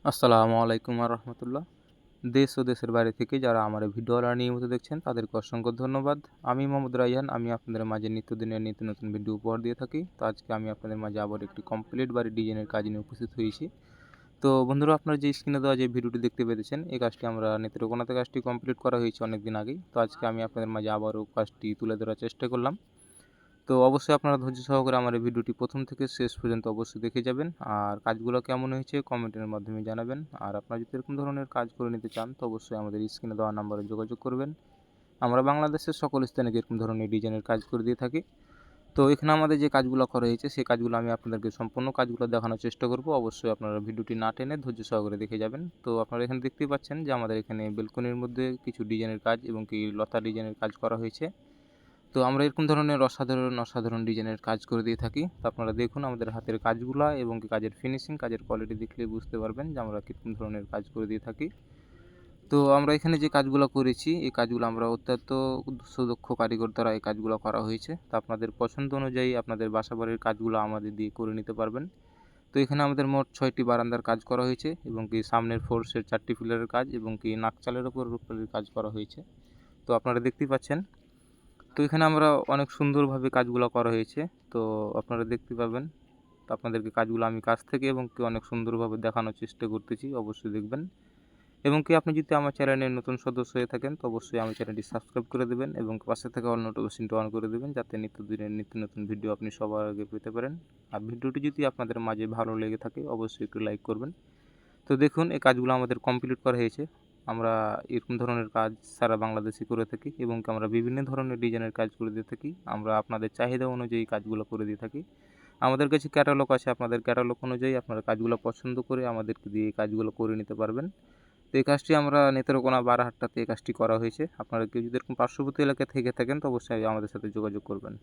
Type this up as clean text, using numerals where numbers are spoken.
আসসালামু আলাইকুম রহমতুল্লাহ। দেশ ও দেশের বাইরে থেকে যারা আমার এই ভিডিওটা নিয়মিত দেখছেন তাদেরকে অসংখ্য ধন্যবাদ। আমি মোহাম্মদ রাইহান, আমি আপনাদের মাঝে নিত্যদিনের নিত্য নতুন ভিডিও উপহার দিয়ে থাকি। তো আজকে আমি আপনাদের মাঝে আবার একটি কমপ্লিট বাড়ির ডিজাইনের কাজ নিয়ে উপস্থিত হয়েছি। তো বন্ধুরা, আপনারা যে স্ক্রিনে দেওয়া যে ভিডিওটি দেখতে পেয়েছেন, এই কাজটি আমরা নেত্রকোনাতে কাজটি কমপ্লিট করা হয়েছে অনেক দিন আগেই। তো আজকে আমি আপনাদের মাঝে আবারও কাজটি তুলে ধরার চেষ্টা করলাম। তো অবশ্যই আপনারা ধৈর্য সহকারে আমার এই ভিডিওটি প্রথম থেকে শেষ পর্যন্ত অবশ্যই দেখে যাবেন। আর কাজগুলো কেমন হয়েছে কমেন্টের মাধ্যমে জানাবেন। আর আপনারা যদি এরকম ধরনের কাজ করে নিতে চান তো অবশ্যই আমাদের স্ক্রিনে দেওয়া নাম্বারে যোগাযোগ করবেন। আমরা বাংলাদেশের সকল স্থানে এরকম ধরনের ডিজাইনের কাজ করে দিয়ে থাকি। তো এখানে আমাদের যে কাজগুলো করা হয়েছে সেই কাজগুলো আমি আপনাদেরকে সম্পূর্ণ কাজগুলো দেখানোর চেষ্টা করব। অবশ্যই আপনারা ভিডিওটি না টেনে ধৈর্য সহকারে দেখে যাবেন। তো আপনারা এখানে দেখতেই পাচ্ছেন যে আমাদের এখানে বেলকনির মধ্যে কিছু ডিজাইনের কাজ এবং কি লতা ডিজাইনের কাজ করা হয়েছে। তো আমরা এরকম ধরনের অসাধারণ ডিজাইনের কাজ করে দিয়ে থাকি। তো আপনারা দেখুন আমাদের হাতের কাজগুলা এবং কি কাজের ফিনিশিং, কাজের কোয়ালিটি দেখলেই বুঝতে পারবেন যে আমরা কীরকম ধরনের কাজ করে দিয়ে থাকি। তো আমরা এখানে যে কাজগুলো করেছি এই কাজগুলো আমরা অত্যন্ত সুদক্ষ কারিগর দ্বারা এই কাজগুলো করা হয়েছে। তো আপনাদের পছন্দ অনুযায়ী আপনাদের বাসাবাড়ির কাজগুলো আমাদের দিয়ে করে নিতে পারবেন। তো এখানে আমাদের মোট 6টি বারান্দার কাজ করা হয়েছে এবং কি সামনের ফোর্সের 4টি পিলারের কাজ এবং কি নাকচালের ওপর রূপালির কাজ করা হয়েছে। তো আপনারা দেখতেই পাচ্ছেন। তো এখানে আমরা অনেক সুন্দরভাবে কাজগুলো করা হয়েছে। তো আপনারা দেখতে পাবেন। তো আপনাদেরকে কাজগুলো আমি কাছ থেকে এবং কি অনেক সুন্দরভাবে দেখানোর চেষ্টা করতেছি, অবশ্যই দেখবেন। এবং কি আপনি যদি আমার চ্যানেলের নতুন সদস্য হয়ে থাকেন তো অবশ্যই আমার চ্যানেলটি সাবস্ক্রাইব করে দেবেন এবং পাশে থাকা অল নোটিফিকেশনটি অন করে দেবেন, যাতে নিত্যদিনের নিত্য নতুন ভিডিও আপনি সবার আগে পেতে পারেন। আর ভিডিওটি যদি আপনাদের মাঝে ভালো লেগে থাকে অবশ্যই একটু লাইক করবেন। তো দেখুন এই কাজগুলো আমাদের কমপ্লিট করা হয়েছে। আমরা এরকম ধরনের কাজ সারা বাংলাদেশে করে থাকি এবং আমরা বিভিন্ন ধরনের ডিজাইনের কাজ করে দিয়ে থাকি। আমরা আপনাদের চাহিদা অনুযায়ী কাজগুলো করে দিয়ে থাকি। আমাদের কাছে ক্যাটালগ আছে, আপনাদের ক্যাটালগ অনুযায়ী আপনারা কাজগুলো পছন্দ করে আমাদেরকে দিয়ে এই কাজগুলো করে নিতে পারবেন। তো এই কাজটি আমরা নেত্রকোনা বারাহাট্টাতে এই কাজটি করা হয়েছে। আপনারা কেউ যদি এরকম পার্শ্ববর্তী এলাকা থেকে থাকেন তো অবশ্যই আমাদের সাথে যোগাযোগ করবেন।